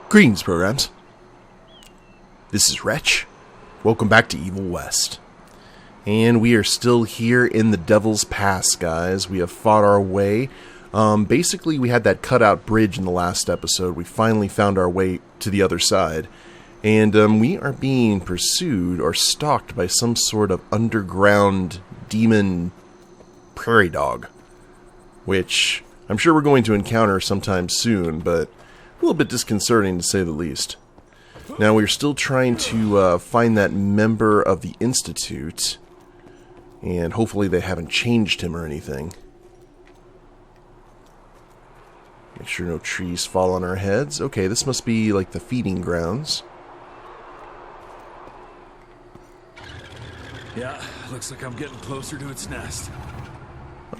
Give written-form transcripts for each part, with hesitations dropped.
Greetings, programs. This is Wretch. Welcome back to Evil West. And we are still here in the Devil's Pass, guys. We have fought our way. Basically, we had that cutout bridge in the last episode. We finally found our way to the other side. And we are being pursued or stalked by some sort of underground demon prairie dog. Which I'm sure we're going to encounter sometime soon, but a little bit disconcerting to say the least. Now, we're still trying to find that member of the Institute. And hopefully they haven't changed him or anything. Make sure no trees fall on our heads. Okay, this must be like the feeding grounds. Yeah, looks like I'm getting closer to its nest.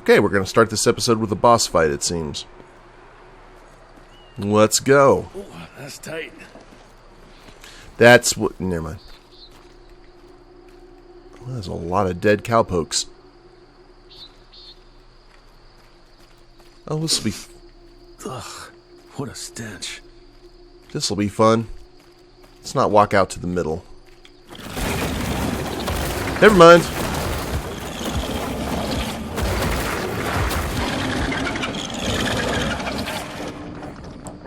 Okay, we're going to start this episode with a boss fight, it seems. Let's go. Ooh, that's tight. That's what... Never mind. Well, there's a lot of dead cowpokes. Oh, this will be... Ugh, what a stench. This will be fun. Let's not walk out to the middle. Never mind.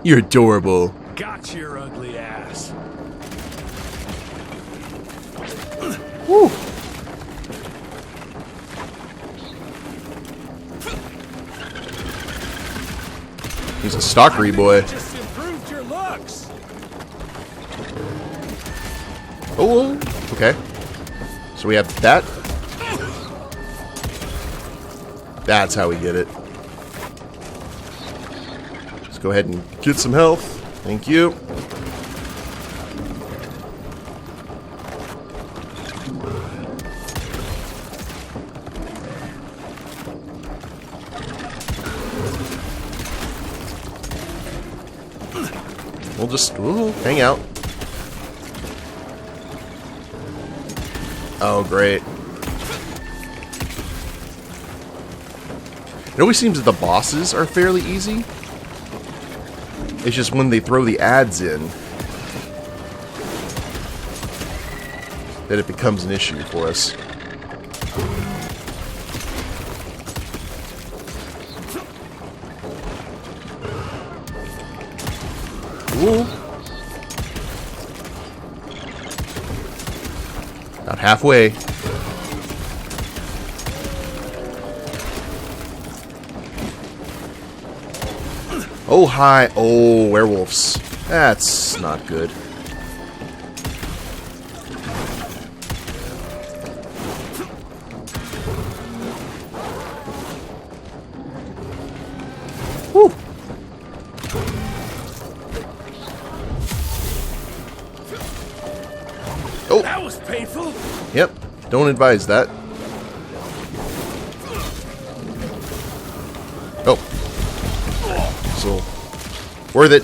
You're adorable. Got your ugly ass. Woo. He's a stalkery boy. Just improved your looks. Oh, okay. So we have that. That's how we get it. Let's go ahead and get some health. Thank you. We'll just hang out. Oh, great. It always seems that the bosses are fairly easy. It's just when they throw the ads in that it becomes an issue for us. Ooh. About halfway. Oh, hi. Oh, werewolves. That's not good. Whew. Oh. That was painful. Yep. Don't advise that. Oh. So, worth it.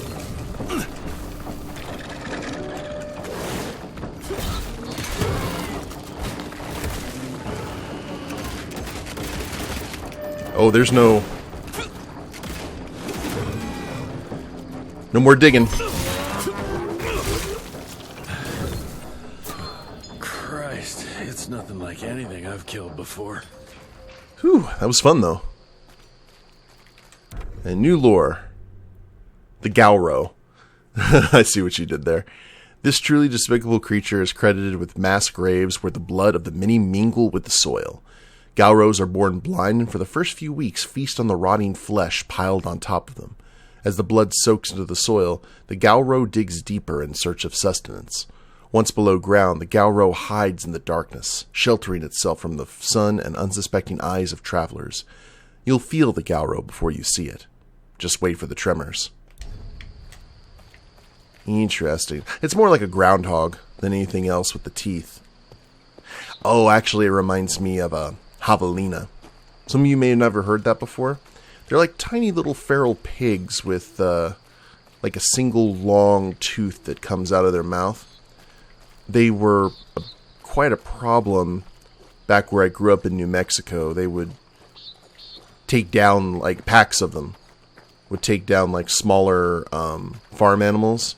Oh, there's no more digging. Christ, it's nothing like anything I've killed before. Whew, that was fun though. And new lore. The Galro. I see what you did there. This truly despicable creature is credited with mass graves where the blood of the many mingle with the soil. Galros are born blind and for the first few weeks feast on the rotting flesh piled on top of them. As the blood soaks into the soil, the Galro digs deeper in search of sustenance. Once below ground, the Galro hides in the darkness, sheltering itself from the sun and unsuspecting eyes of travelers. You'll feel the Galro before you see it. Just wait for the tremors. Interesting. It's more like a groundhog than anything else with the teeth. Oh, actually, it reminds me of a javelina. Some of you may have never heard that before. They're like tiny little feral pigs with like a single long tooth that comes out of their mouth. They were quite a problem back where I grew up in New Mexico. They would take down, like, packs of them would take down, like, smaller farm animals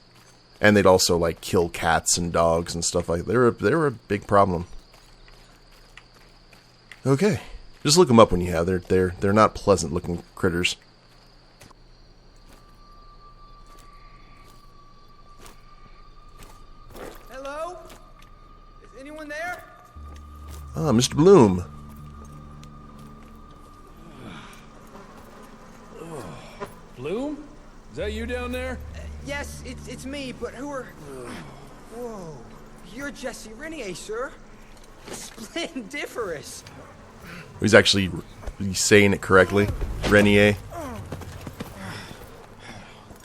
And they'd also, like, kill cats and dogs and stuff like that. They were a big problem. Okay. Just look them up when you have. They're not pleasant-looking critters. Hello? Is anyone there? Ah, Mr. Bloom. Bloom? Is that you down there? Yes, it's me, but who are... Whoa. You're Jesse Rentier, sir. Splendiferous. He's actually saying it correctly. Rentier.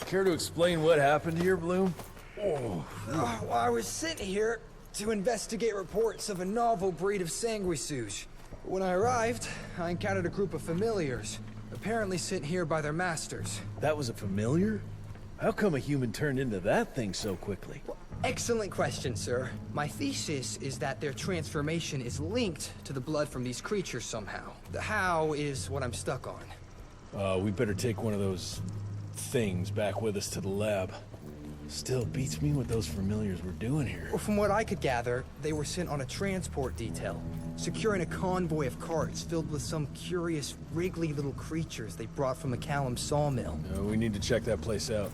Care to explain what happened here, Bloom? Well, I was sent here to investigate reports of a novel breed of sanguisuge. When I arrived, I encountered a group of familiars, apparently sent here by their masters. That was a familiar? How come a human turned into that thing so quickly? Well, excellent question, sir. My thesis is that their transformation is linked to the blood from these creatures somehow. The how is what I'm stuck on. We better take one of those things back with us to the lab. Still beats me what those familiars were doing here. Well, from what I could gather, they were sent on a transport detail, securing a convoy of carts filled with some curious, wriggly little creatures they brought from McCallum's sawmill. We need to check that place out.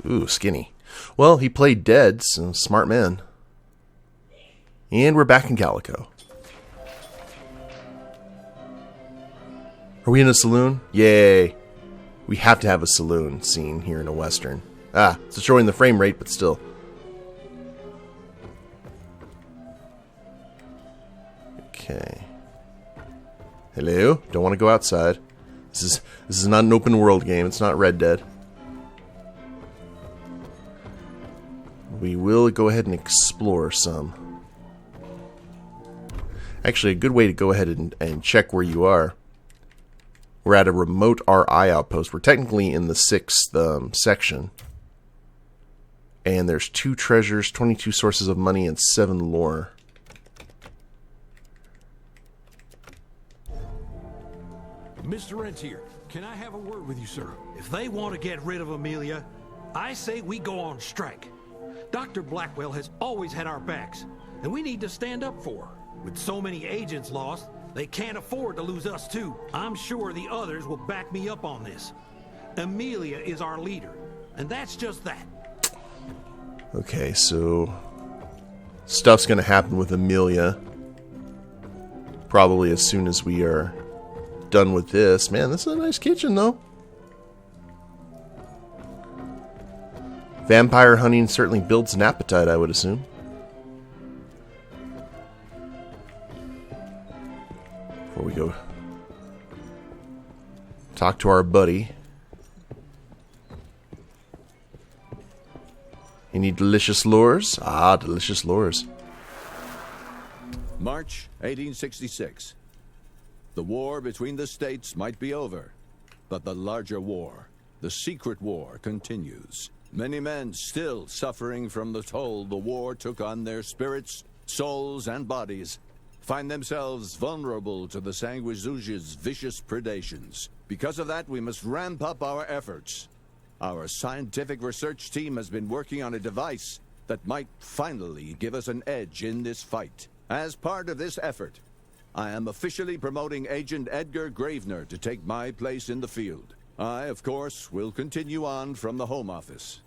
Ooh, skinny. Well, he played dead, so smart man. And we're back in Calico. Are we in a saloon? Yay. We have to have a saloon scene here in a Western. Ah, it's showing the frame rate, but still. Okay. Hello? Don't want to go outside. This is not an open world game. It's not Red Dead. We will go ahead and explore some. Actually, a good way to go ahead and check where you are. We're at a remote RI outpost. We're technically in the 6th section. And there's 2 treasures, 22 sources of money, and 7 lore. Mr. Rentier, can I have a word with you, sir? If they want to get rid of Emilia, I say we go on strike. Dr. Blackwell has always had our backs, and we need to stand up for her. With so many agents lost, they can't afford to lose us too. I'm sure the others will back me up on this. Emilia is our leader, and that's just that. Okay, so stuff's gonna happen with Emilia. Probably as soon as we are done with this. Man, this is a nice kitchen, though. Vampire hunting certainly builds an appetite, I would assume. Before we go talk to our buddy. Any delicious lures? Ah, delicious lures. March 1866. The war between the states might be over, but the larger war, the secret war, continues. Many men still suffering from the toll the war took on their spirits, souls, and bodies find themselves vulnerable to the sanguisuge's vicious predations. Because of that, we must ramp up our efforts. Our scientific research team has been working on a device that might finally give us an edge in this fight. As part of this effort, I am officially promoting Agent Edgar Gravener to take my place in the field. I, of course, will continue on from the Home Office.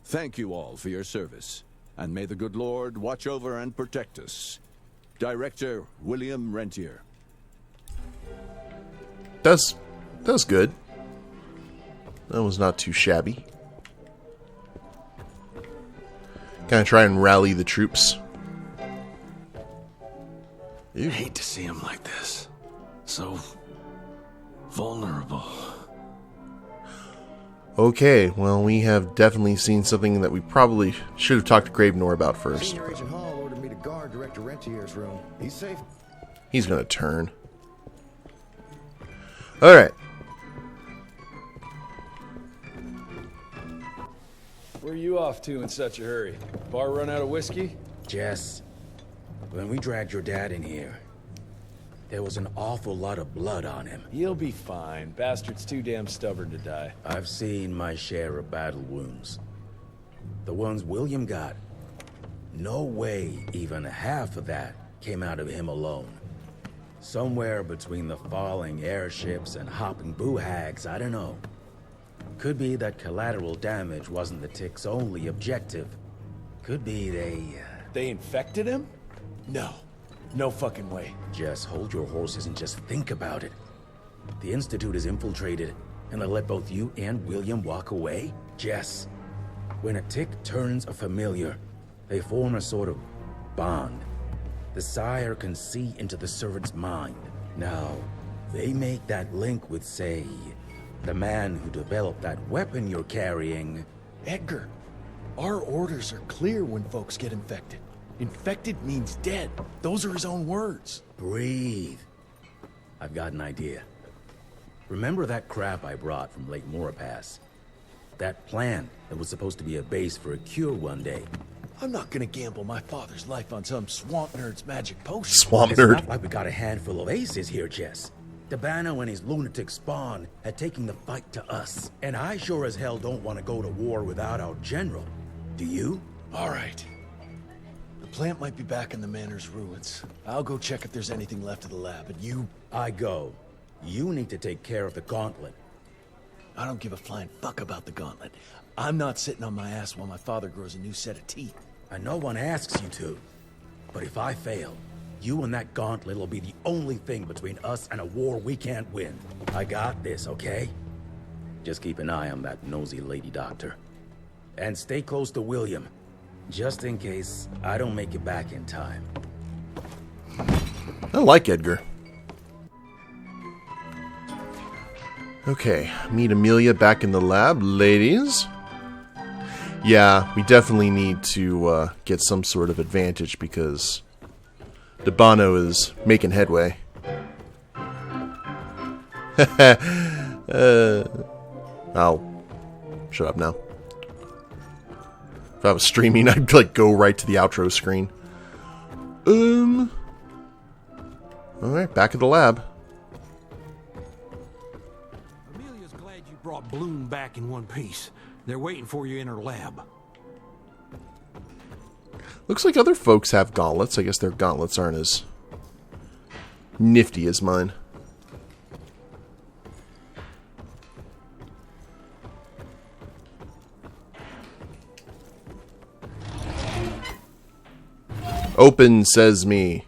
Thank you all for your service, and may the good Lord watch over and protect us. Director William Rentier. That's good. That was not too shabby. Gonna try and rally the troops. I hate to see him like this. So vulnerable. Okay, well, we have definitely seen something that we probably should have talked to Gravener about first. Senior Agent Hall ordered me to guard Director Rentier's room. He's safe. He's gonna turn. Alright. Where are you off to in such a hurry? Bar run out of whiskey? Jess, when we dragged your dad in here, There was an awful lot of blood on him. He'll be fine. Bastard's too damn stubborn to die. I've seen my share of battle wounds. The ones William got. No way even half of that came out of him alone. Somewhere between the falling airships and hopping boo-hags, I don't know. Could be that collateral damage wasn't the Tick's only objective. Could be They infected him? No. No fucking way. Just hold your horses and just think about it. The Institute is infiltrated, and they let both you and William walk away? Jess, when a Tick turns a familiar, they form a sort of bond. The sire can see into the servant's mind. Now, they make that link with, say, the man who developed that weapon you're carrying. Edgar, our orders are clear when folks get infected. Infected means dead. Those are his own words. Breathe. I've got an idea. Remember that crap I brought from Lake Morapass? That plant that was supposed to be a base for a cure one day. I'm not gonna gamble my father's life on some swamp nerd's magic potion. Swamp It's nerd. not like we got a handful of aces here, Jess. Dabano and his lunatic spawn had taken the fight to us. And I sure as hell don't want to go to war without our general. Do you? All right. The plant might be back in the manor's ruins. I'll go check if there's anything left of the lab, and you... I go. You need to take care of the gauntlet. I don't give a flying fuck about the gauntlet. I'm not sitting on my ass while my father grows a new set of teeth. And no one asks you to. But if I fail, you and that gauntlet will be the only thing between us and a war we can't win. I got this, okay? Just keep an eye on that nosy lady doctor. And stay close to William, just in case I don't make it back in time. I like Edgar. Okay, meet Emilia back in the lab, ladies. Yeah, we definitely need to get some sort of advantage because Dabano is making headway. I'll shut up now. If I was streaming, I'd like go right to the outro screen. Alright, back at the lab. Amelia's glad you brought Bloom back in one piece. They're waiting for you in her lab. Looks like other folks have gauntlets. I guess their gauntlets aren't as nifty as mine. Open, says me.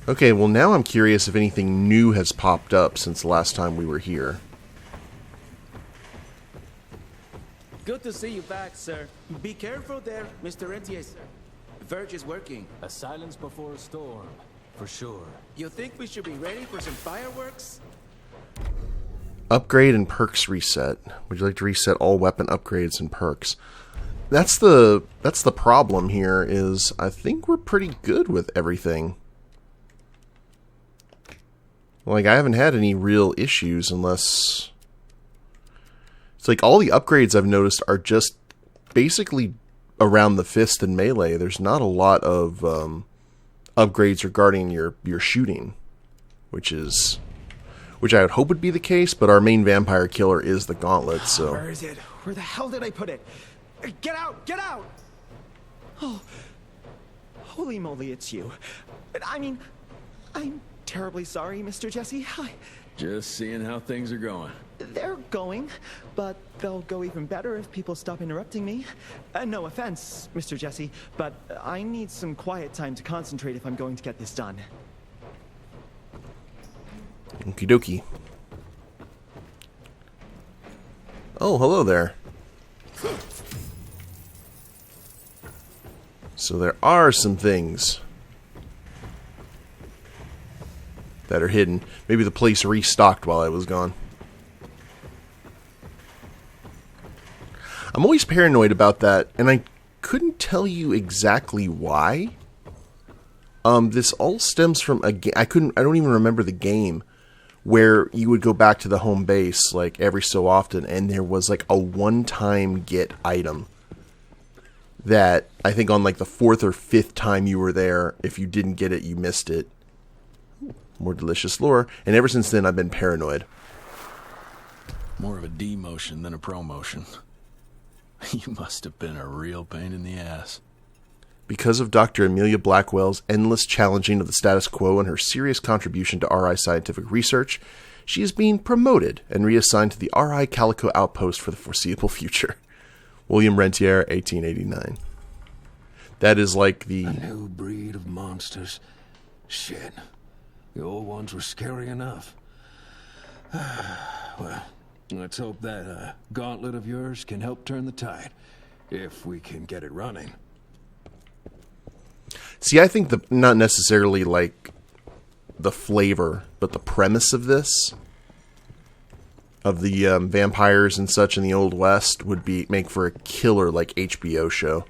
Okay, well now I'm curious if anything new has popped up since the last time we were here. Good to see you back, sir. Be careful there, Mr. Rentier. Virgil is working. A silence before a storm, for sure. You think we should be ready for some fireworks? Upgrade and perks reset. Would you like to reset all weapon upgrades and perks? That's the problem here is I think we're pretty good with everything. Like, I haven't had any real issues unless... It's like all the upgrades I've noticed are just basically around the fist and melee. There's not a lot of upgrades regarding your shooting, which I would hope would be the case, but our main vampire killer is the gauntlet, so... Where is it? Where the hell did I put it? Get out! Get out! Oh, holy moly, it's you. I mean, I'm terribly sorry, Mr. Jesse. Just seeing how things are going. They're going, but they'll go even better if people stop interrupting me. No offense, Mr. Jesse, but I need some quiet time to concentrate if I'm going to get this done. Okie dokie. Oh, hello there. So there are some things that are hidden. Maybe the place restocked while I was gone. I'm always paranoid about that, and I couldn't tell you exactly why. This all stems from a game. I don't even remember the game where you would go back to the home base like every so often, and there was like a one-time get item that I think on like the 4th or 5th time you were there, if you didn't get it, you missed it. More delicious lore. And ever since then, I've been paranoid. More of a demotion than a promotion. You must have been a real pain in the ass. Because of Dr. Emilia Blackwell's endless challenging of the status quo and her serious contribution to RI scientific research, she is being promoted and reassigned to the RI Calico outpost for the foreseeable future. William Rentier, 1889. That is like the... A new breed of monsters. Shit. The old ones were scary enough. Well, let's hope that gauntlet of yours can help turn the tide. If we can get it running. See, I think not necessarily like the flavor, but the premise of this, of the vampires and such in the Old West, would make for a killer like HBO show.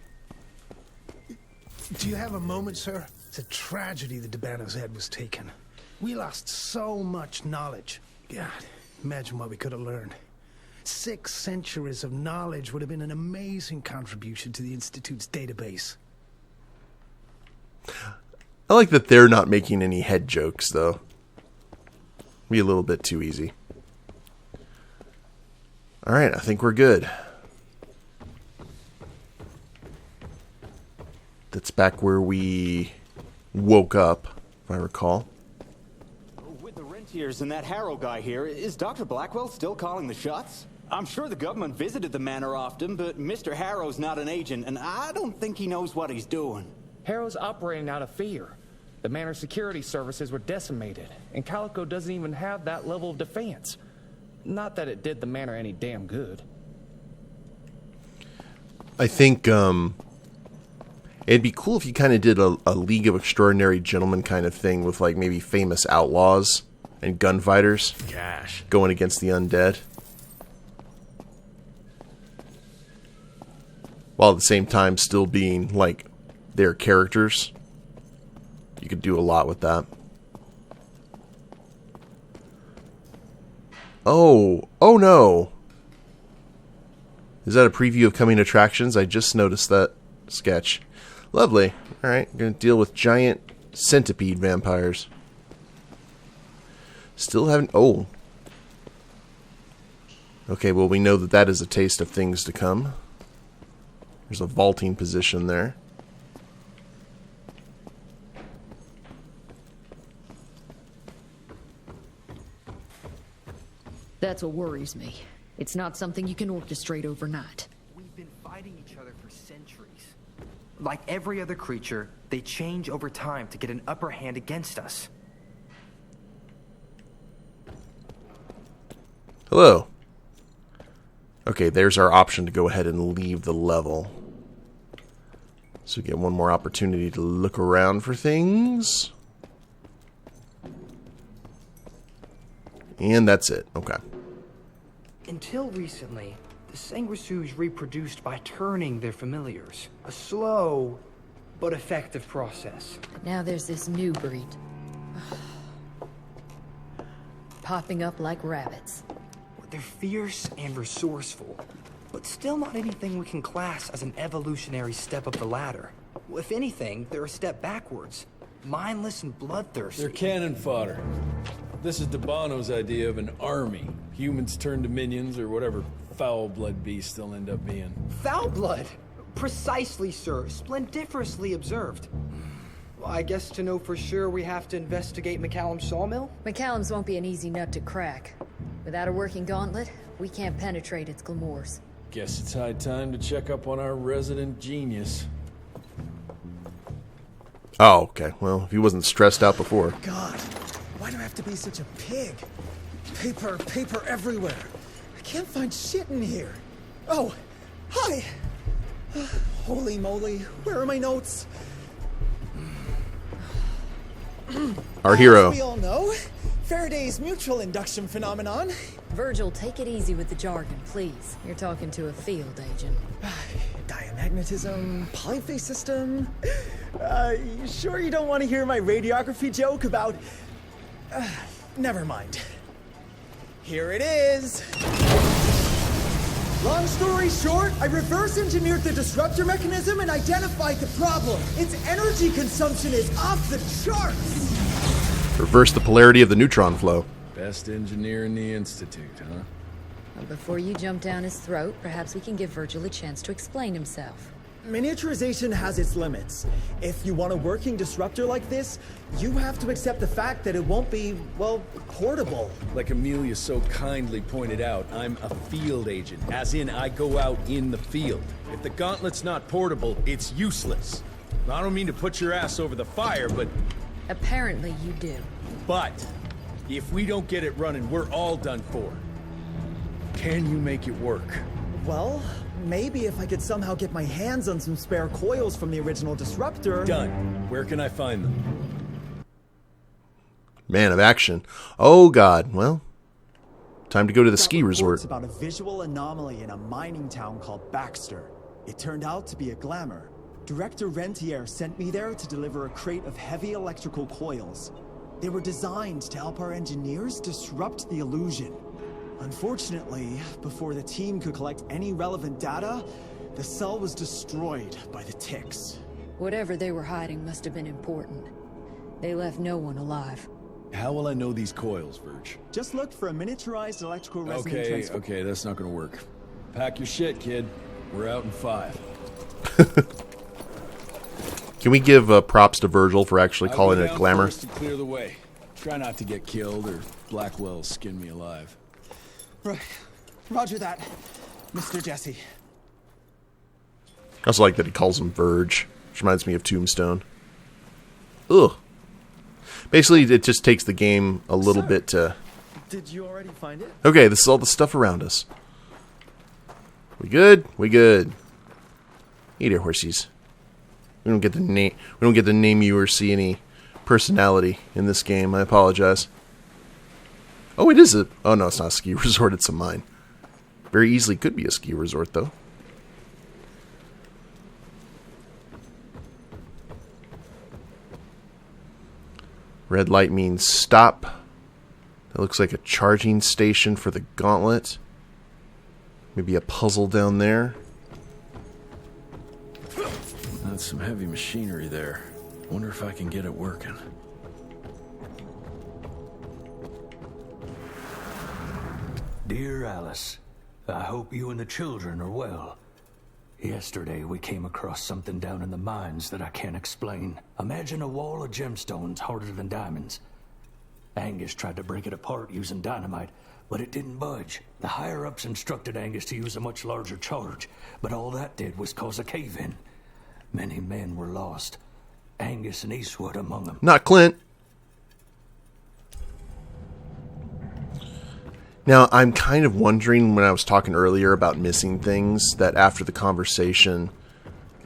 Do you have a moment, sir? It's a tragedy that Dabano's head was taken. We lost so much knowledge. God, imagine what we could have learned. 6 centuries of knowledge would have been an amazing contribution to the Institute's database. I like that they're not making any head jokes, though. Be a little bit too easy. Alright, I think we're good. That's back where we woke up, if I recall. With the Rentiers and that Harrow guy here, is Dr. Blackwell still calling the shots? I'm sure the government visited the manor often, but Mr. Harrow's not an agent, and I don't think he knows what he's doing. Harrow's operating out of fear. The manor security services were decimated, and Calico doesn't even have that level of defense. Not that it did the manor any damn good. I think it'd be cool if you kind of did a League of Extraordinary Gentlemen kind of thing with like maybe famous outlaws and gunfighters going against the undead. While at the same time still being like their characters. You could do a lot with that. Oh no. Is that a preview of coming attractions? I just noticed that sketch. Lovely. Alright, I'm going to deal with giant centipede vampires. Still haven't... Oh. Okay, well we know that is a taste of things to come. There's a vaulting position there. That's what worries me. It's not something you can orchestrate overnight. We've been fighting each other for centuries. Like every other creature, they change over time to get an upper hand against us. Hello. Okay, there's our option to go ahead and leave the level. So we get one more opportunity to look around for things. And that's it. Okay. Until recently, the sanguisuges reproduced by turning their familiars. A slow but effective process. Now there's this new breed. Popping up like rabbits. They're fierce and resourceful, but still not anything we can class as an evolutionary step up the ladder. If anything, they're a step backwards. Mindless and bloodthirsty. They're cannon fodder. This is Dabano's idea of an army. Humans turned to minions or whatever foul-blood beasts they'll end up being. Foul blood? Precisely, sir. Splendiferously observed. Well, I guess to know for sure we have to investigate McCallum's sawmill? McCallum's won't be an easy nut to crack. Without a working gauntlet, we can't penetrate its glamours. Guess it's high time to check up on our resident genius. Oh, okay. Well, if he wasn't stressed out before. God, why do I have to be such a pig? Paper everywhere. I can't find shit in here. Oh, hi. Holy moly, where are my notes? Our hero. As we all know, Faraday's mutual induction phenomenon. Virgil, take it easy with the jargon, please. You're talking to a field agent. Diamagnetism, polyphase system. You sure you don't want to hear my radiography joke about... never mind. Here it is. Long story short, I reverse engineered the disruptor mechanism and identified the problem. Its energy consumption is off the charts. Reverse the polarity of the neutron flow. Best engineer in the Institute, huh? Well, before you jump down his throat, perhaps we can give Virgil a chance to explain himself. Miniaturization has its limits. If you want a working disruptor like this, you have to accept the fact that it won't be, well, portable. Like Emilia so kindly pointed out, I'm a field agent, as in I go out in the field. If the gauntlet's not portable, it's useless. I don't mean to put your ass over the fire, but... Apparently you do. But, if we don't get it running, we're all done for. Can you make it work? Well, maybe if I could somehow get my hands on some spare coils from the original disruptor... Done. Where can I find them? Man of action. Oh god, well, time to go to the ski resort. About a visual anomaly in a mining town called Baxter. It turned out to be a glamour. Director Rentier sent me there to deliver a crate of heavy electrical coils. They were designed to help our engineers disrupt the illusion. Unfortunately, before the team could collect any relevant data, the cell was destroyed by the ticks. Whatever they were hiding must have been important. They left no one alive. How will I know these coils, Virg? Just look for a miniaturized electrical resonant transfer. Okay, that's not gonna work. Pack your shit, kid. We're out in 5. Can we give props to Virgil for actually calling it glamour? To clear the way. Try not to get killed or Blackwell skin me alive. Right. Roger that, Mr. Jesse. I also like that he calls him Verge, which reminds me of Tombstone. Ugh. Basically, it just takes the game a little bit to... Did you already find it? Okay, this is all the stuff around us. We good? We good. Hey there, horsies. We don't get to name. We don't get to name you or see any personality in this game. I apologize. Oh, it is a... Oh, no, it's not a ski resort. It's a mine. Very easily could be a ski resort, though. Red light means stop. That looks like a charging station for the gauntlet. Maybe a puzzle down there. That's some heavy machinery there. Wonder if I can get it working. Dear Alice, I hope you and the children are well. Yesterday we came across something down in the mines that I can't explain. Imagine a wall of gemstones harder than diamonds. Angus tried to break it apart using dynamite, but it didn't budge. The higher-ups instructed Angus to use a much larger charge, but all that did was cause a cave-in. Many men were lost. Angus and Eastwood among them. Not Clint. Now, I'm kind of wondering, when I was talking earlier about missing things, that after the conversation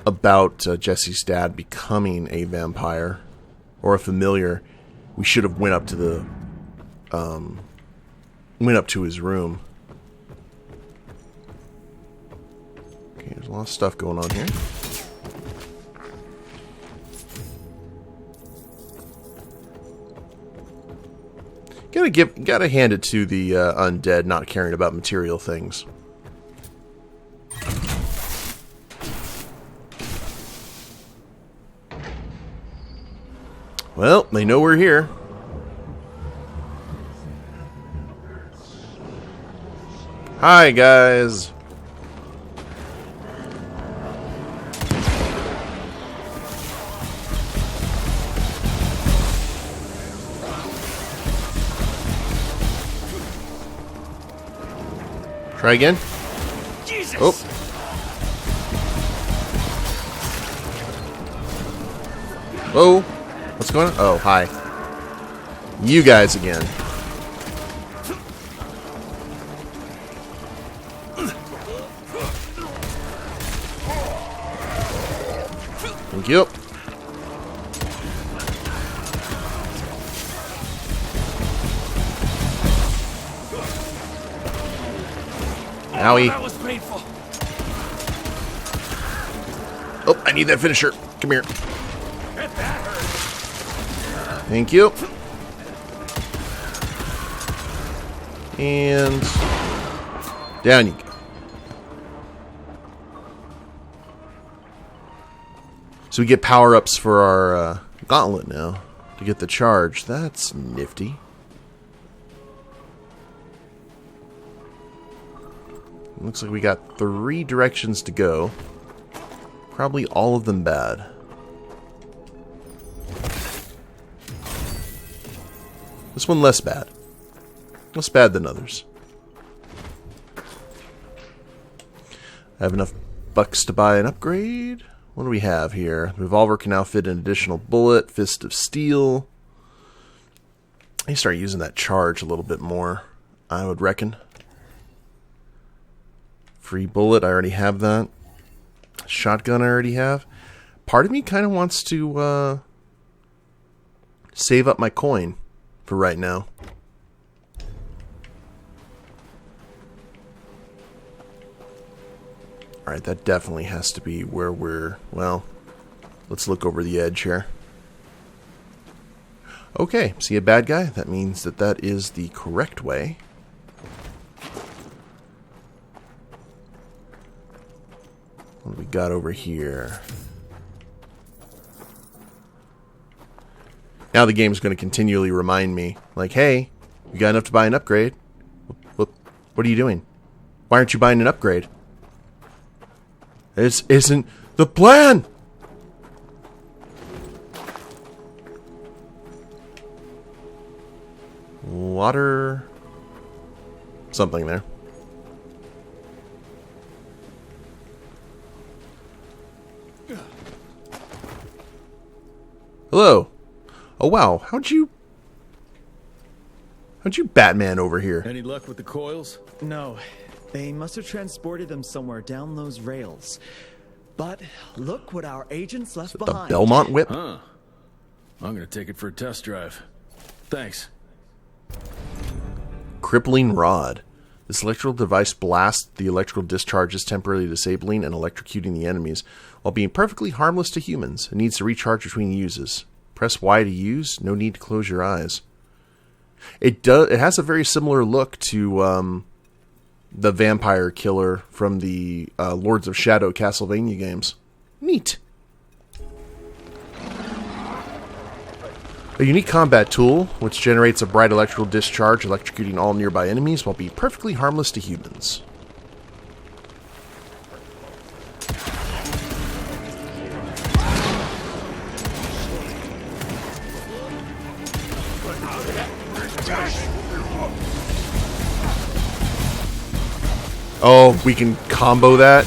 about Jesse's dad becoming a vampire or a familiar, we should have went up to the his room. Okay, there's a lot of stuff going on here. Gotta hand it to the undead not caring about material things. Well, they know we're here. Hi, guys. Try again. Jesus. Oh. Whoa. What's going on? Oh, hi. You guys again. Thank you. Owie. That was painful. Oh, I need that finisher. Come here. That hurt. Thank you. And down you go. So we get power-ups for our gauntlet now to get the charge. That's nifty. Looks like we got 3 directions to go. Probably all of them bad. This one less bad. Less bad than others. I have enough bucks to buy an upgrade. What do we have here? The revolver can now fit an additional bullet. Fist of steel. I need to start using that charge a little bit more, I would reckon. Free bullet, I already have that. Shotgun I already have. Part of me kind of wants to save up my coin for right now. Alright, that definitely has to be where we're... Well, let's look over the edge here. Okay, see a bad guy? That means that that is the correct way. What do we got over here? Now the game's going to continually remind me, like, hey, you got enough to buy an upgrade. What are you doing? Why aren't you buying an upgrade? This isn't the plan! Water... something there. Hello. Oh wow, how'd you Batman over here? Any luck with the coils? No. They must have transported them somewhere down those rails. But look what our agents left behind. The Belmont whip? Huh. I'm gonna take it for a test drive. Thanks. Crippling rod. This electrical device blasts the electrical discharges, temporarily disabling and electrocuting the enemies, while being perfectly harmless to humans. It needs to recharge between uses. Press Y to use. No need to close your eyes. It has a very similar look to the vampire killer from the Lords of Shadow Castlevania games. Neat. A unique combat tool, which generates a bright electrical discharge, electrocuting all nearby enemies while being perfectly harmless to humans. Oh, we can combo that?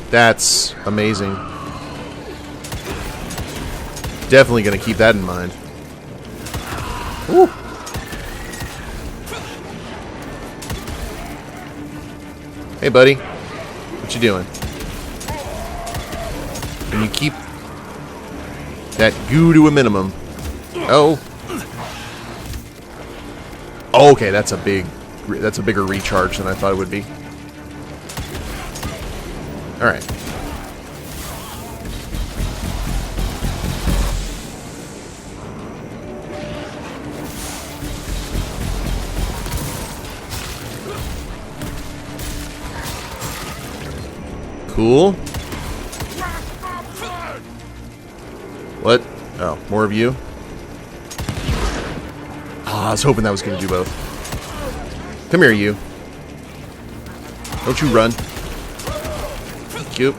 That's amazing. Definitely going to keep that in mind. Ooh. Hey, buddy. What you doing? Can you keep that goo to a minimum? Oh. Oh, okay, that's a bigger recharge than I thought it would be. All right. Cool. What? Oh, more of you? Ah, I was hoping that was going to do both. Come here, you. Don't you run. Thank you.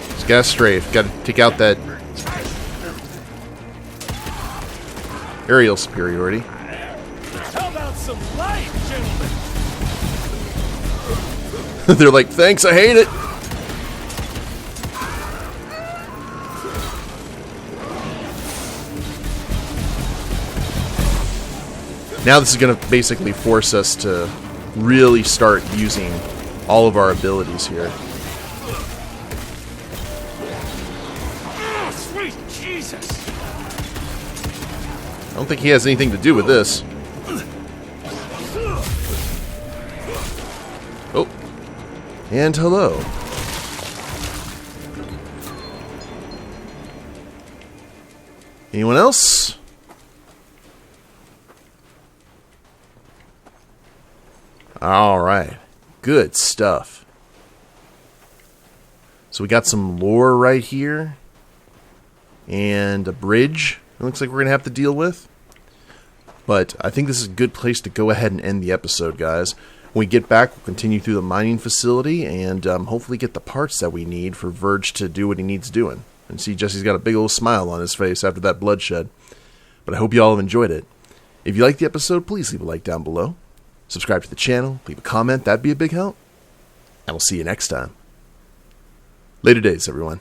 Just gotta strafe. Gotta take out that aerial superiority. How about some light, gentlemen? They're like, thanks, I hate it. Now this is going to basically force us to really start using all of our abilities here. Oh, sweet Jesus! I don't think he has anything to do with this. Oh. And hello. Anyone else? Alright. Good stuff. So we got some lore right here. And a bridge it looks like we're going to have to deal with. But I think this is a good place to go ahead and end the episode, guys. When we get back, we'll continue through the mining facility and hopefully get the parts that we need for Virg to do what he needs doing. And see, Jesse's got a big old smile on his face after that bloodshed. But I hope you all have enjoyed it. If you liked the episode, please leave a like down below. Subscribe to the channel, leave a comment, that'd be a big help. And we'll see you next time. Later days, everyone.